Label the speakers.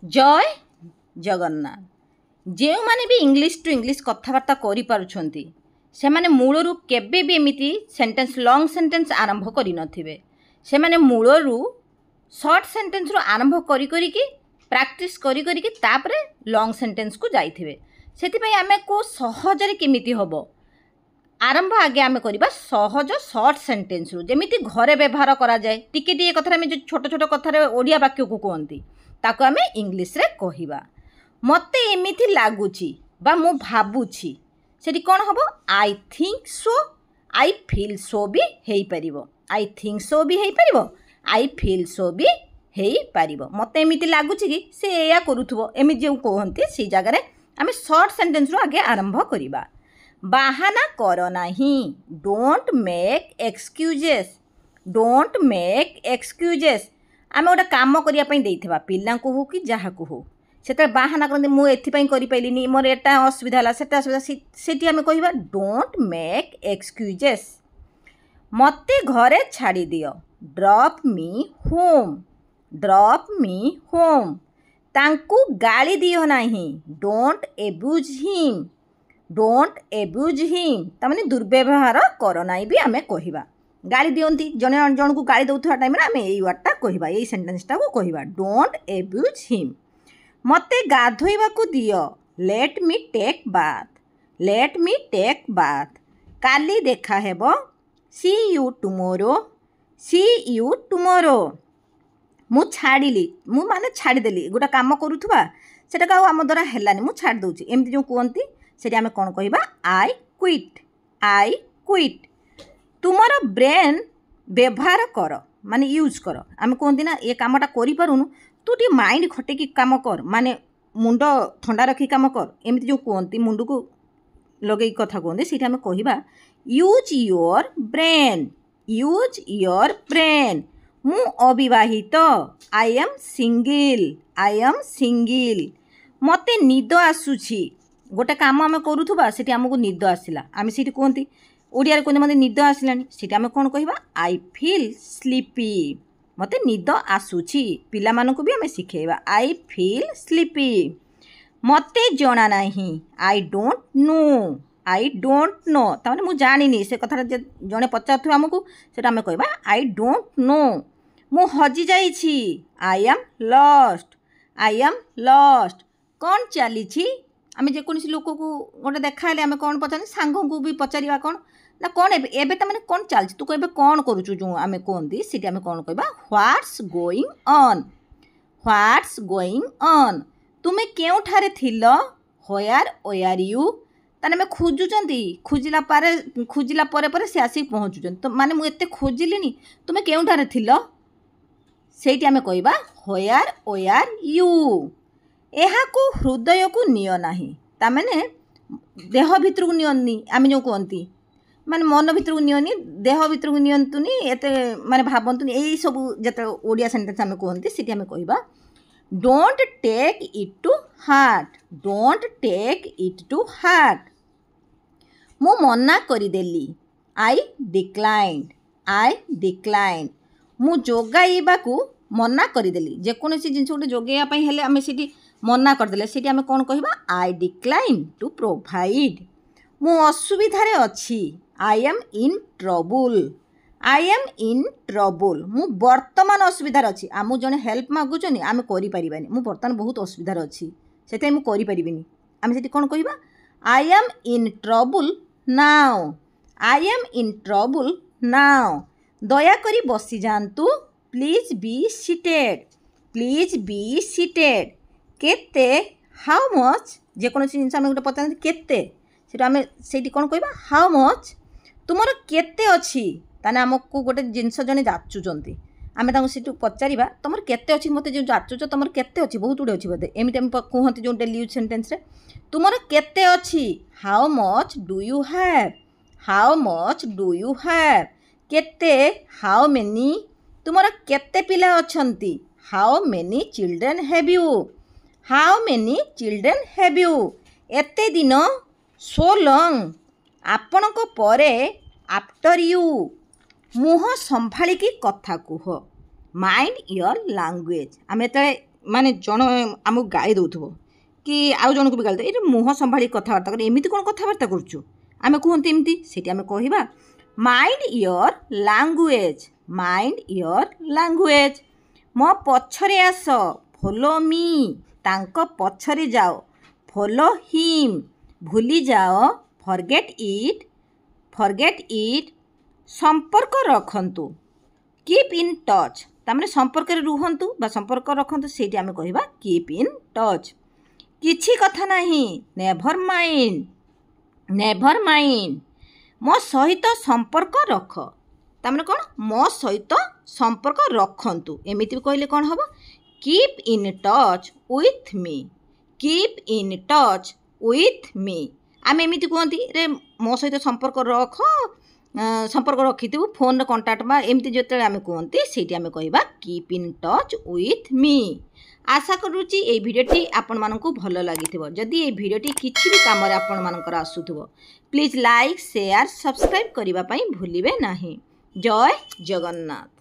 Speaker 1: जय जगन्नाथ। जो माने भी इंग्लिश टू इंग्लिश कथबार्ता करि पारुछंती से माने मूलरू केबे भी एमिति सेंटेंस लॉन्ग सेंटेंस आरंभ करि नथिबे। से माने मूलरू शॉर्ट सेंटेंस रो आरंभ करि करि कि प्रैक्टिस करि करि कि तापरे लॉन्ग सेंटेंस को जाइथिबे। सेति पई आमे को सहजरे केमिति होबो आरंभ आगे आमे करिबा सहज शॉर्ट सेंटेंस रु जेमिति घरे व्यवहार करा जाए। टिके टिके कथा में जो छोट छोट कथा ओडिया वाक्य को कहंती ताको आमे इंग्लिश रे कहिबा। मते एमिति लागुची बा मु भाबुची सेठी कोन हबो I think so I feel so भी हेई परिबो। आई थिंक सो भी हेई परिबो आई फील सो भी हेई परिबो। मते एमिति लागुची कि से एया करूथबो एमि जे कहंती से जगह रे आमे शॉर्ट सेंटेंस रो आगे आरंभ करिबा। बाहाना करो नाही don't make excuses. Don't make excuses आमे गोटे काम करिया पई देइथबा पिल्ला को हो कि जहा को हो सेते बाहाना करते मु एथि पई करि पैलिनी मोर एटा असुविधा हला सेटा असुविधा सेठी आमे कहिबा डोंट मेक एक्सक्यूजेस। मते घरे छाड़ी दियो drop me home. Drop me home तांकू गाली दियो नाही don't abuse him. Don't abuse him तामाने दुर्व्यवहार करो नाही भी आमे कहिबा। गाली दियंती जने जन को गाली दउथवा टाइम रे आमे एई वर्डटा कहिबा एई सेंटेंसटा को कहिबा डोंट एब्यूज हिम। मते गाधोइबा को दियो let me take bath. Let me take bath काली देखा हेबो see you tomorrow. See you tomorrow मु छाड़िली मु माने छाड़ी देली गोटा काम करूथबा सेटा का आम द्वारा हेलानी मु छाड़ दउची एमती जो कहंती सेठी आमे कोन कहिबा आई क्विट। आई क्विट तुमर ब्रेन व्यवहार कर माने यूज कर आमे कहंती ना ये कामटा करि पारुनु तू टी माइंड खटे की काम कर माने मुंड ठंडा रखी काम कर एमती जो कहंती मुंड को लगे कथा कहंती सेठी आमे कहिबा use your brain. Use your brain मु अविवाहित I am single. I am single मते निद आसुछि गोटे काम आमे करूथबा सेठी हमको निद आसिला आमे सेठी कहंती ओडिया रे कहंती मते निद आसिलानी सेठी आमे कोन कहिबा आई फील स्लीपी। मते निद आसुछि पिला मानको भी आमे सिखेबा आई फील स्लीपी। मते जणा नाही I don't know. I don't know ताने मु जानिनी से कथा जणे पचारथु हमको सेटा आमे कहिबा आई डोंट नो। मु हजि जाइछि I am lost. I am lost कोन चलीछि आमे जे कोनसी लोक को गोटे देखाले आमे कोन पचारनी सांग को भी पचारिबा कोन ना कोन एबे त माने कोन चलछि तू कहबे कोन करूछु जो आमे कोनदी सिटी आमे कोन कहबा what's going on. What's going on तुमे केउ ठारे थिलो होयर ओयर यू ताने में खोजुचंती खोजिला परे परे से आसी पहुँचुचंती तो माने मु एते खोजिलिनी तुमे केउ ठारे थिलो सेठी आमे कहबा होयर ओयर यू। एहा को हृदय को नियो नाही ता माने देह भितर को नियनी आमे जो कहंती माने मन भितर को नियनी देह भितर को नियंतुनी एते माने भाबंतुनी एई सब जते ओडिया सेंटेंस आमे कहंती सेठी आमे कहबा don't take it to heart. Don't take it to heart मु मना करि देली आई डिक्लाइंड। आई डिक्लाइंड मु जोगाइबा को मना करि देली जे कोनोसी जिंस गोटे जोगैया पई हेले आमे सिटी मना कर देले सेठी आमे कोन कहिबा आई डिक्लाइन टू प्रोवाइड। मु असुविधा रे अछि आई am in trouble. I am in trouble मु वर्तमान असुविधा रे अछि आमु जने हेल्प मागुचनी आमे करि परिबानी मु वर्तमान बहुत असुविधा रे अछि सेते मु करि परिबिनी आमे सेठी कोन कहिबा I am in trouble now. I am in trouble now दया करी बसी जानतु please be seated. Please be seated केते हाउ मच जे कोनोसी जिंस आमे गोटे पचारती केते सेटा आमे सेठी कोन कहिबा हाउ मच तुमर केते अछि ताने हमको गोटे जिंस जने जाचुचंती आमे तांको सेटु पचारिबा तुमर केते अछि मते जो जाचुच तुमर केते अछि बहुत उडे अछि बदे एमिति हम कहंती जो डेली यूज सेंटेंस रे तुमर केते अछि how much do you have. How much do you have केते हाउ मेनी तुमर केते पिला अछंती how many children have you. How many children have you एते दिन सो लॉन्ग आपणक परे आफ्टर यू मुह संभाली की कथा कुह माइंड योर लैंग्वेज आमे ते माने जन आमको गाई दौथुब कि आउ जन को भी गाली ये मुह संभाड़ी कथबार्ता कर एमती कौन कथबार्ता करुचु आम कहते एमती से आम कह mind your language mind your language मो पछरे आस फॉलो मी तांको पछरे जाओ फॉलो हिम भूली जाओ फॉरगेट इट संपर्क रखंतु कीप इन टच तामने संपर्क रुहंतु बा संपर्क रखंतु सेठी आमे कहिबा कीप इन टच किछि कथा नाही नेभर माइंड मो सहित संपर्क रख तामने कोन मो सहित संपर्क रखंतु एमिति कहले कोन हबो कीप इन टच विथ मी आमे एमिति कहंती रे मो सहित संपर्क रख संपर्क रखिथु फोन कंटाक्ट बा एमती जो आम कहते से आम कह keep in touch with me आशा करुच्ची ये भिडियोटी आपण मानकु भल लगी जदि ये भिडियोटी किसी भी काम आपण मानकर आसुथुबो प्लीज लाइक शेयर सब्सक्राइब करने भूलिबे नहीं। जय जगन्नाथ।